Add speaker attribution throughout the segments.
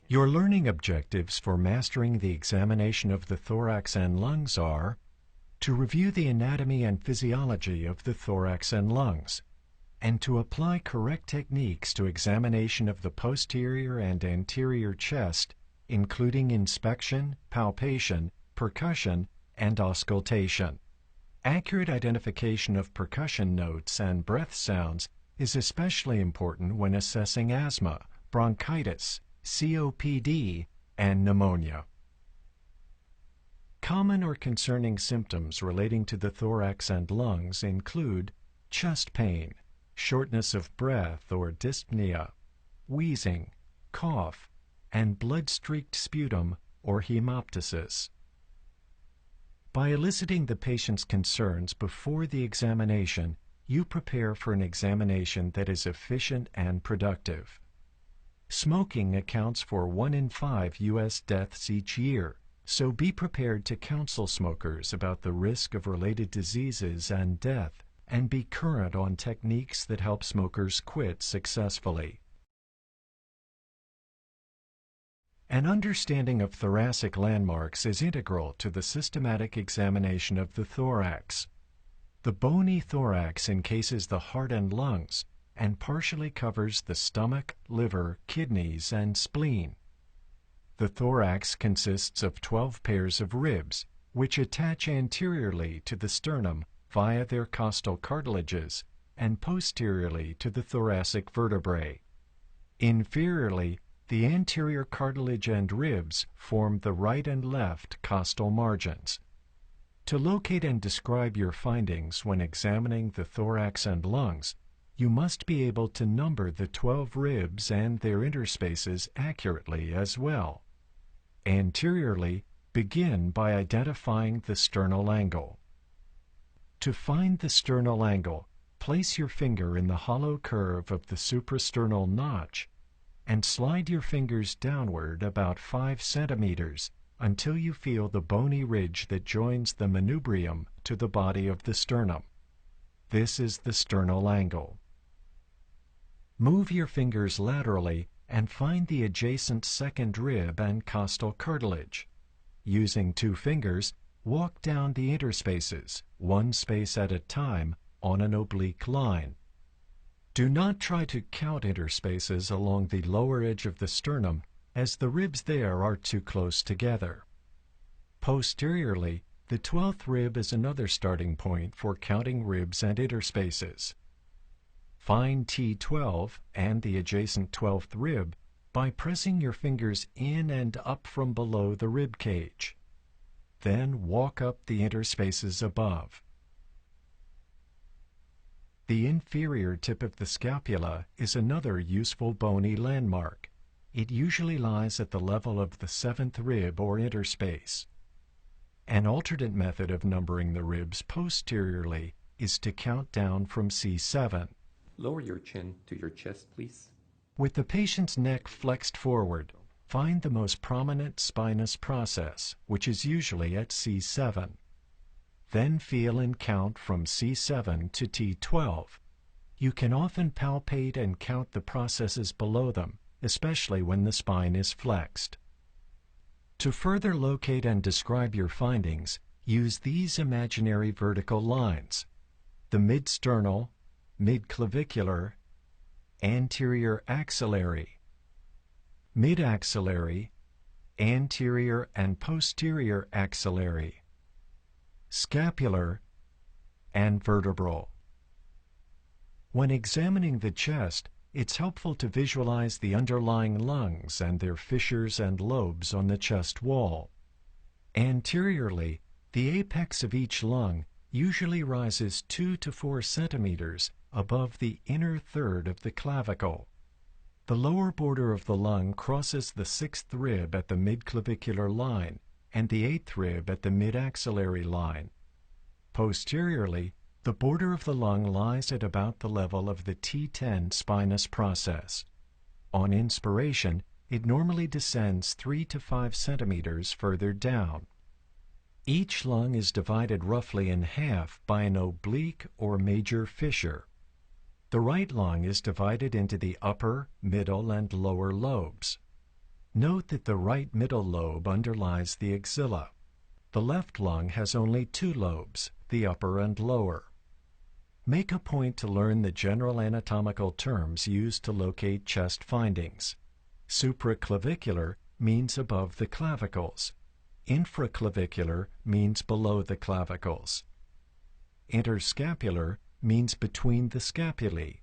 Speaker 1: Your learning objectives for mastering the examination of the thorax and lungs are to review the anatomy and physiology of the thorax and lungs, and to apply correct techniques to examination of the posterior and anterior chest, including inspection, palpation, percussion, and auscultation. Accurate identification of percussion notes and breath sounds is especially important when assessing asthma, bronchitis, COPD, and pneumonia. Common or concerning symptoms relating to the thorax and lungs include chest pain, shortness of breath or dyspnea, wheezing, cough, and blood-streaked sputum or hemoptysis. By eliciting the patient's concerns before the examination, you prepare for an examination that is efficient and productive. Smoking accounts for 1 in 5 U.S. deaths each year, so be prepared to counsel smokers about the risk of related diseases and death, and be current on techniques that help smokers quit successfully. An understanding of thoracic landmarks is integral to the systematic examination of the thorax. The bony thorax encases the heart and lungs and partially covers the stomach, liver, kidneys, and spleen. The thorax consists of 12 pairs of ribs, which attach anteriorly to the sternum via their costal cartilages and posteriorly to the thoracic vertebrae. Inferiorly, the anterior cartilage and ribs form the right and left costal margins. To locate and describe your findings when examining the thorax and lungs, you must be able to number the 12 ribs and their interspaces accurately as well. Anteriorly, begin by identifying the sternal angle. To find the sternal angle, place your finger in the hollow curve of the suprasternal notch and slide your fingers downward about 5 centimeters until you feel the bony ridge that joins the manubrium to the body of the sternum. This is the sternal angle. Move your fingers laterally and find the adjacent second rib and costal cartilage. Using 2 fingers, walk down the interspaces, 1 space at a time, on an oblique line. Do not try to count interspaces along the lower edge of the sternum, as the ribs there are too close together. Posteriorly, the 12th rib is another starting point for counting ribs and interspaces. Find T12 and the adjacent 12th rib by pressing your fingers in and up from below the rib cage. Then walk up the interspaces above. The inferior tip of the scapula is another useful bony landmark. It usually lies at the level of the 7th rib or interspace. An alternate method of numbering the ribs posteriorly is to count down from C7.
Speaker 2: Lower your chin to your chest, please.
Speaker 1: With the patient's neck flexed forward, find the most prominent spinous process, which is usually at C7. Then feel and count from C7 to T12. You can often palpate and count the processes below them, especially when the spine is flexed. To further locate and describe your findings, use these imaginary vertical lines: the mid-sternal, mid-clavicular, anterior axillary, mid-axillary, anterior and posterior axillary, scapular, and vertebral. When examining the chest, it's helpful to visualize the underlying lungs and their fissures and lobes on the chest wall. Anteriorly, the apex of each lung usually rises 2 to 4 centimeters above the inner third of the clavicle. The lower border of the lung crosses the 6th rib at the midclavicular line and the 8th rib at the mid-axillary line. Posteriorly, the border of the lung lies at about the level of the T10 spinous process. On inspiration, it normally descends 3 to 5 centimeters further down. Each lung is divided roughly in half by an oblique or major fissure. The right lung is divided into the upper, middle, and lower lobes. Note that the right middle lobe underlies the axilla. The left lung has only two lobes, the upper and lower. Make a point to learn the general anatomical terms used to locate chest findings. Supraclavicular means above the clavicles. Infraclavicular means below the clavicles. Interscapular means between the scapulae.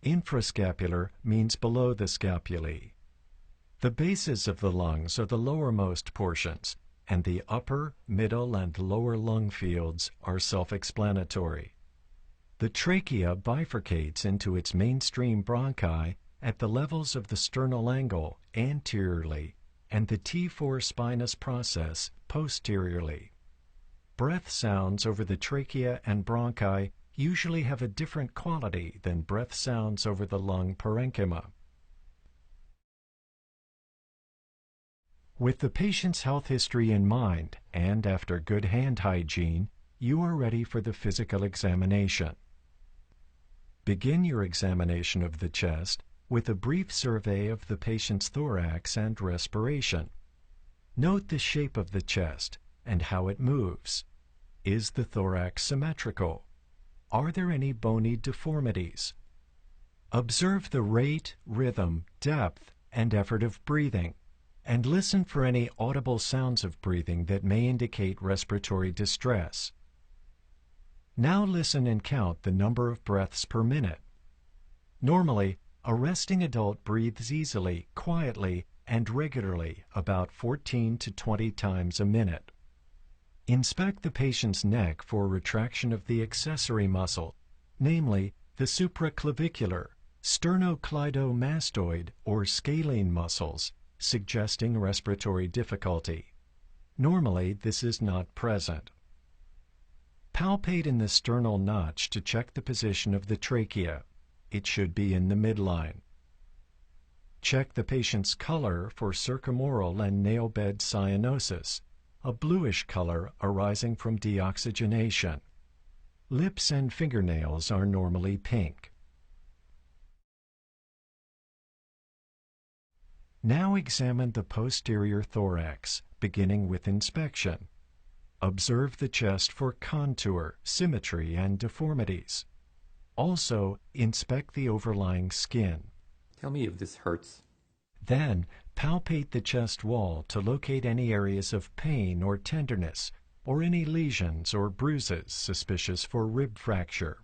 Speaker 1: Infrascapular means below the scapulae. The bases of the lungs are the lowermost portions, and the upper, middle, and lower lung fields are self-explanatory. The trachea bifurcates into its mainstream bronchi at the levels of the sternal angle anteriorly and the T4 spinous process posteriorly. Breath sounds over the trachea and bronchi usually have a different quality than breath sounds over the lung parenchyma. With the patient's health history in mind, and after good hand hygiene, you are ready for the physical examination. Begin your examination of the chest with a brief survey of the patient's thorax and respiration. Note the shape of the chest and how it moves. Is the thorax symmetrical? Are there any bony deformities? Observe the rate, rhythm, depth, and effort of breathing, and listen for any audible sounds of breathing that may indicate respiratory distress. Now listen and count the number of breaths per minute. Normally, a resting adult breathes easily, quietly, and regularly about 14 to 20 times a minute. Inspect the patient's neck for retraction of the accessory muscle, namely the supraclavicular, sternocleidomastoid, or scalene muscles, suggesting respiratory difficulty. Normally, this is not present. Palpate in the sternal notch to check the position of the trachea. It should be in the midline. Check the patient's color for circumoral and nail bed cyanosis, a bluish color arising from deoxygenation. Lips and fingernails are normally pink. Now examine the posterior thorax, beginning with inspection. Observe the chest for contour, symmetry, and deformities. Also, inspect the overlying skin.
Speaker 2: Tell me if this hurts.
Speaker 1: Then, palpate the chest wall to locate any areas of pain or tenderness, or any lesions or bruises suspicious for rib fracture.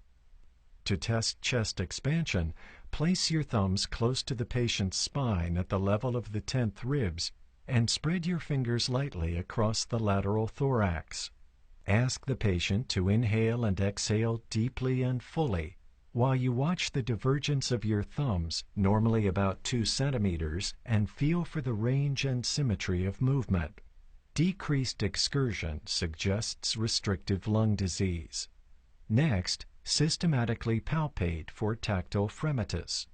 Speaker 1: To test chest expansion, place your thumbs close to the patient's spine at the level of the 10th ribs and spread your fingers lightly across the lateral thorax. Ask the patient to inhale and exhale deeply and fully while you watch the divergence of your thumbs, normally about 2 centimeters, and feel for the range and symmetry of movement. Decreased excursion suggests restrictive lung disease. Next, systematically palpate for tactile fremitus.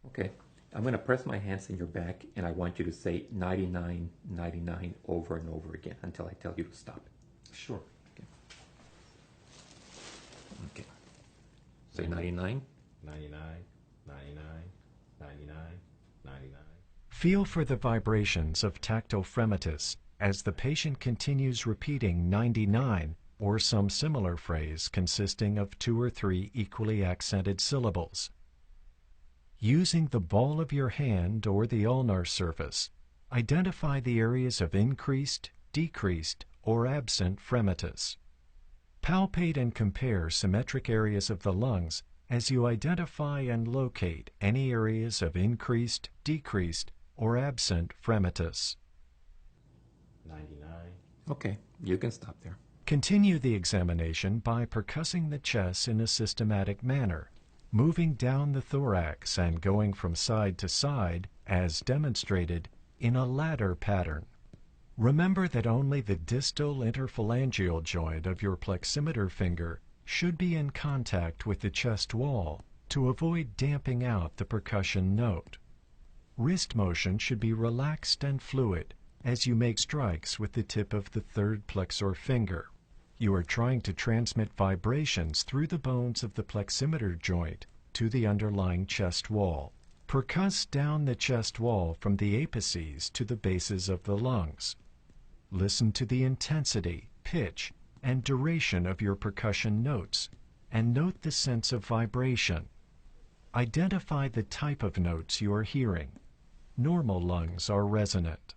Speaker 2: Okay, I'm going to press my hands in your back and I want you to say 99, 99 over and over again until I tell you to stop.
Speaker 3: Sure.
Speaker 2: Okay. Say 99.
Speaker 3: 99, 99, 99, 99.
Speaker 1: Feel for the vibrations of tactile fremitus as the patient continues repeating 99 or some similar phrase consisting of 2 or 3 equally accented syllables. Using the ball of your hand or the ulnar surface, identify the areas of increased, decreased, or absent fremitus. Palpate and compare symmetric areas of the lungs as you identify and locate any areas of increased, decreased, or absent fremitus.
Speaker 3: 99.
Speaker 2: Okay, you can stop there.
Speaker 1: Continue the examination by percussing the chest in a systematic manner, moving down the thorax and going from side to side, as demonstrated, in a ladder pattern. Remember that only the distal interphalangeal joint of your pleximeter finger should be in contact with the chest wall to avoid damping out the percussion note. Wrist motion should be relaxed and fluid as you make strikes with the tip of the third plexor finger. You are trying to transmit vibrations through the bones of the pleximeter joint to the underlying chest wall. Percuss down the chest wall from the apices to the bases of the lungs. Listen to the intensity, pitch, and duration of your percussion notes, and note the sense of vibration. Identify the type of notes you are hearing. Normal lungs are resonant.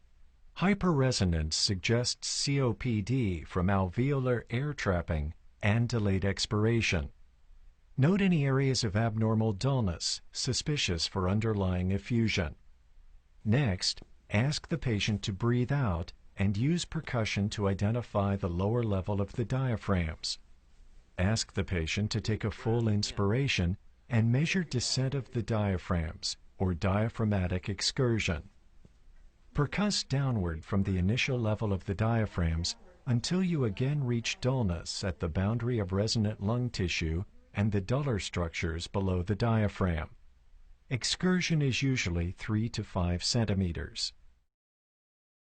Speaker 1: Hyperresonance suggests COPD from alveolar air trapping and delayed expiration. Note any areas of abnormal dullness, suspicious for underlying effusion. Next, ask the patient to breathe out and use percussion to identify the lower level of the diaphragms. Ask the patient to take a full inspiration and measure descent of the diaphragms, or diaphragmatic excursion. Percuss downward from the initial level of the diaphragms until you again reach dullness at the boundary of resonant lung tissue and the duller structures below the diaphragm. Excursion is usually 3 to 5 centimeters.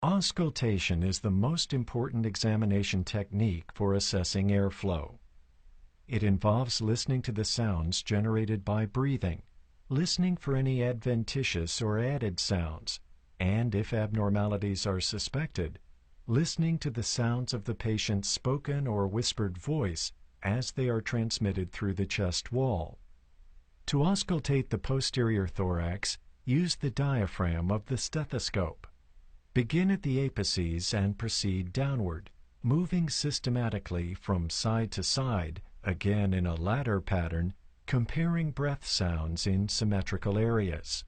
Speaker 1: Auscultation is the most important examination technique for assessing airflow. It involves listening to the sounds generated by breathing, listening for any adventitious or added sounds, and if abnormalities are suspected, listening to the sounds of the patient's spoken or whispered voice as they are transmitted through the chest wall. To auscultate the posterior thorax, use the diaphragm of the stethoscope. Begin at the apices and proceed downward, moving systematically from side to side, again in a ladder pattern, comparing breath sounds in symmetrical areas.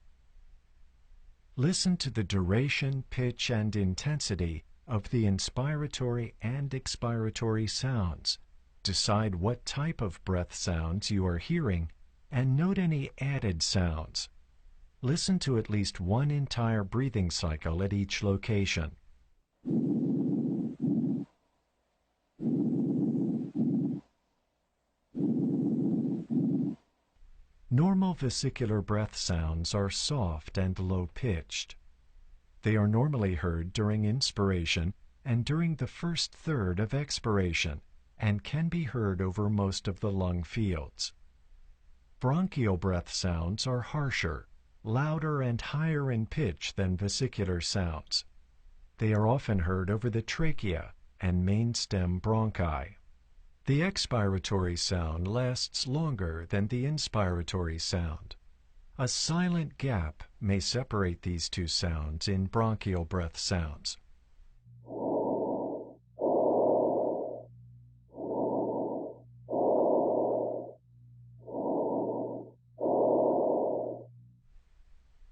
Speaker 1: Listen to the duration, pitch, and intensity of the inspiratory and expiratory sounds. Decide what type of breath sounds you are hearing, and note any added sounds. Listen to at least one entire breathing cycle at each location. Normal vesicular breath sounds are soft and low-pitched. They are normally heard during inspiration and during the first third of expiration, and can be heard over most of the lung fields. Bronchial breath sounds are harsher, louder, and higher in pitch than vesicular sounds. They are often heard over the trachea and main stem bronchi. The expiratory sound lasts longer than the inspiratory sound. A silent gap may separate these two sounds in bronchial breath sounds.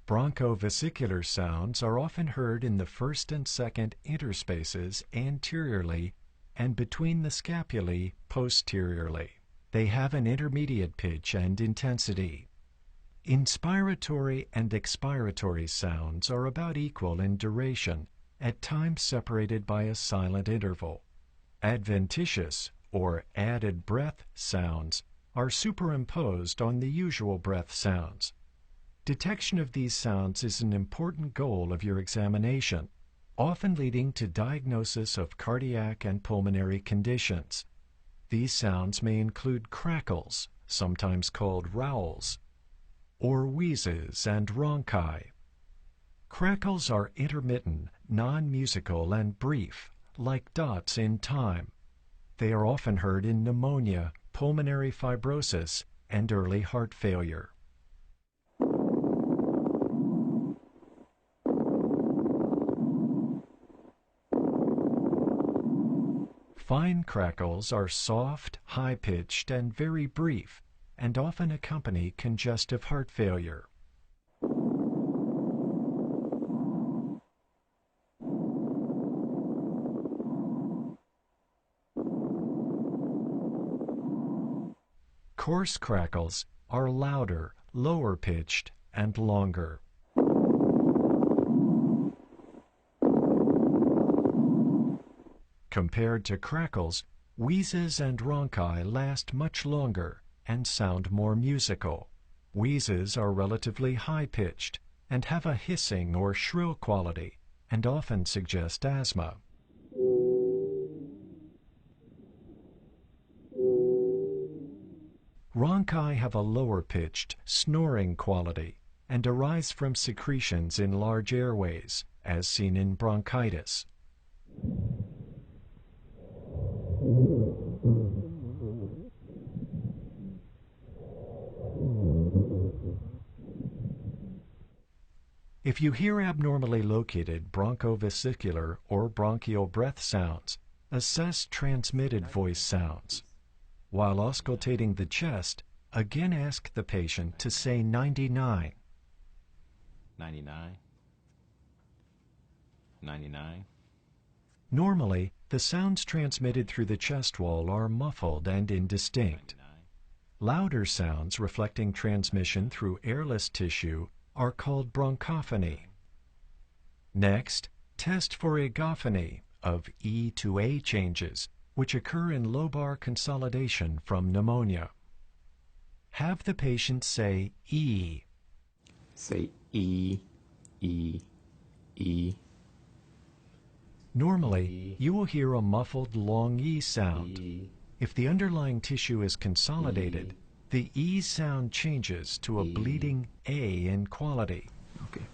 Speaker 1: Bronchovesicular sounds are often heard in the first and second interspaces anteriorly and between the scapulae posteriorly. They have an intermediate pitch and intensity. Inspiratory and expiratory sounds are about equal in duration, at times separated by a silent interval. Adventitious or added breath sounds are superimposed on the usual breath sounds. Detection of these sounds is an important goal of your examination, often leading to diagnosis of cardiac and pulmonary conditions. These sounds may include crackles, sometimes called rowels, or wheezes and rhonchi. Crackles are intermittent, non-musical, and brief, like dots in time. They are often heard in pneumonia, pulmonary fibrosis, and early heart failure. Fine crackles are soft, high-pitched, and very brief, and often accompany congestive heart failure. Coarse crackles are louder, lower-pitched, and longer. Compared to crackles, wheezes and rhonchi last much longer and sound more musical. Wheezes are relatively high-pitched and have a hissing or shrill quality and often suggest asthma. Rhonchi have a lower-pitched, snoring quality and arise from secretions in large airways, as seen in bronchitis. If you hear abnormally located bronchovesicular or bronchial breath sounds, assess transmitted voice sounds. While auscultating the chest, again ask the patient to say 99.
Speaker 3: 99. 99.
Speaker 1: Normally, the sounds transmitted through the chest wall are muffled and indistinct. Louder sounds reflecting transmission through airless tissue are called bronchophony. Next, test for egophony of E to A changes, which occur in lobar consolidation from pneumonia. Have the patient say E.
Speaker 2: Say E, E, E.
Speaker 1: Normally, you will hear a muffled long E sound.
Speaker 3: E.
Speaker 1: If the underlying tissue is consolidated, the E sound changes to a bleeding A in quality.
Speaker 2: Okay.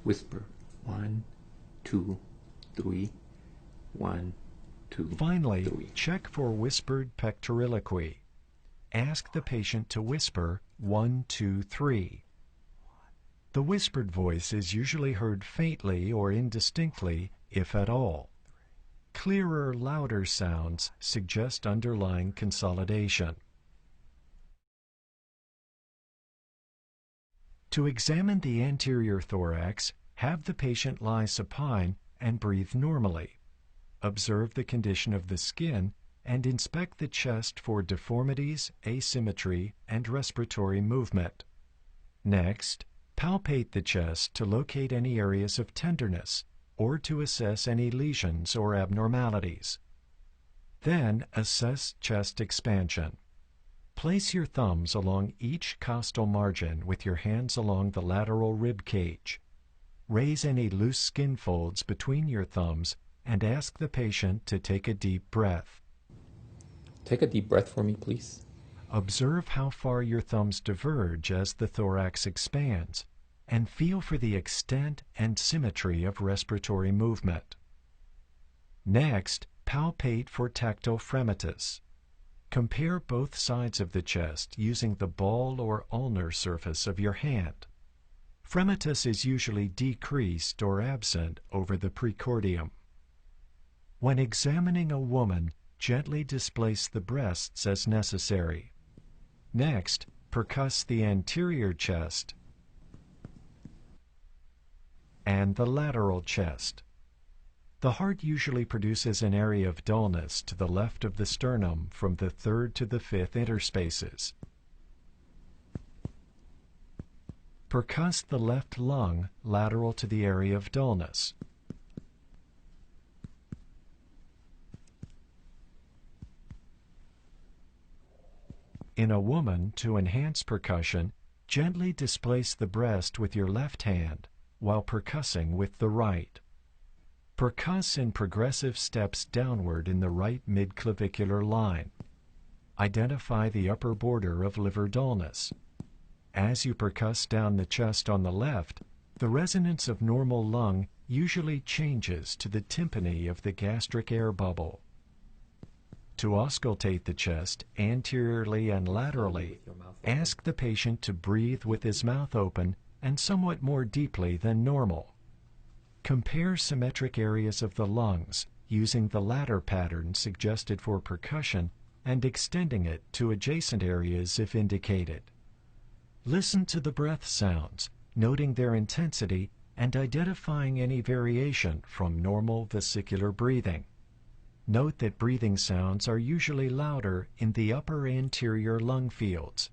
Speaker 2: Whisper. 1, 2, 3. 1, 2,
Speaker 1: Finally,
Speaker 2: 3.
Speaker 1: check for whispered pectoriloquy. Ask the patient to whisper 1, 2, 3. The whispered voice is usually heard faintly or indistinctly, if at all. Clearer, louder sounds suggest underlying consolidation. To examine the anterior thorax, have the patient lie supine and breathe normally. Observe the condition of the skin and inspect the chest for deformities, asymmetry, and respiratory movement. Next, palpate the chest to locate any areas of tenderness or to assess any lesions or abnormalities. Then assess chest expansion. Place your thumbs along each costal margin with your hands along the lateral rib cage. Raise any loose skin folds between your thumbs and ask the patient to take a deep breath.
Speaker 2: Take a deep breath for me, please.
Speaker 1: Observe how far your thumbs diverge as the thorax expands, and feel for the extent and symmetry of respiratory movement. Next, palpate for tactile fremitus. Compare both sides of the chest using the ball or ulnar surface of your hand. Fremitus is usually decreased or absent over the precordium. When examining a woman, gently displace the breasts as necessary. Next, percuss the anterior chest and the lateral chest. The heart usually produces an area of dullness to the left of the sternum from the 3rd to the 5th interspaces. Percuss the left lung lateral to the area of dullness. In a woman, to enhance percussion, gently displace the breast with your left hand while percussing with the right. Percuss in progressive steps downward in the right midclavicular line. Identify the upper border of liver dullness. As you percuss down the chest on the left, the resonance of normal lung usually changes to the tympany of the gastric air bubble. To auscultate the chest anteriorly and laterally, ask the patient to breathe with his mouth open and somewhat more deeply than normal. Compare symmetric areas of the lungs using the ladder pattern suggested for percussion and extending it to adjacent areas if indicated. Listen to the breath sounds, noting their intensity and identifying any variation from normal vesicular breathing. Note that breathing sounds are usually louder in the upper anterior lung fields,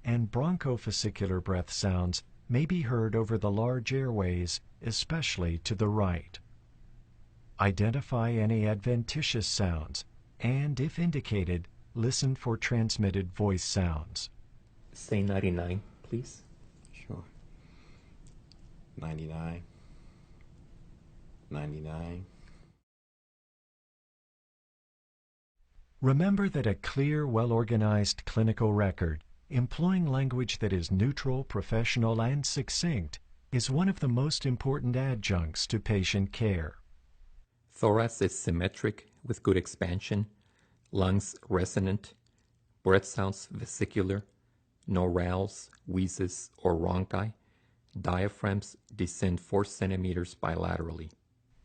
Speaker 1: and bronchovesicular breath sounds may be heard over the large airways, especially to the right. Identify any adventitious sounds, and if indicated, listen for transmitted voice sounds.
Speaker 2: Say 99, please.
Speaker 3: Sure. 99. 99.
Speaker 1: Remember that a clear, well-organized clinical record Employing language that is neutral, professional, and succinct is one of the most important adjuncts to patient care.
Speaker 2: Thorax is symmetric with good expansion, lungs resonant, breath sounds vesicular, no rales, wheezes, or rhonchi. Diaphragms descend 4 centimeters bilaterally.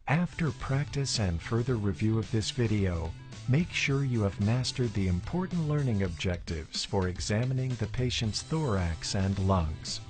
Speaker 1: After practice and further review of this video, make sure you have mastered the important learning objectives for examining the patient's thorax and lungs.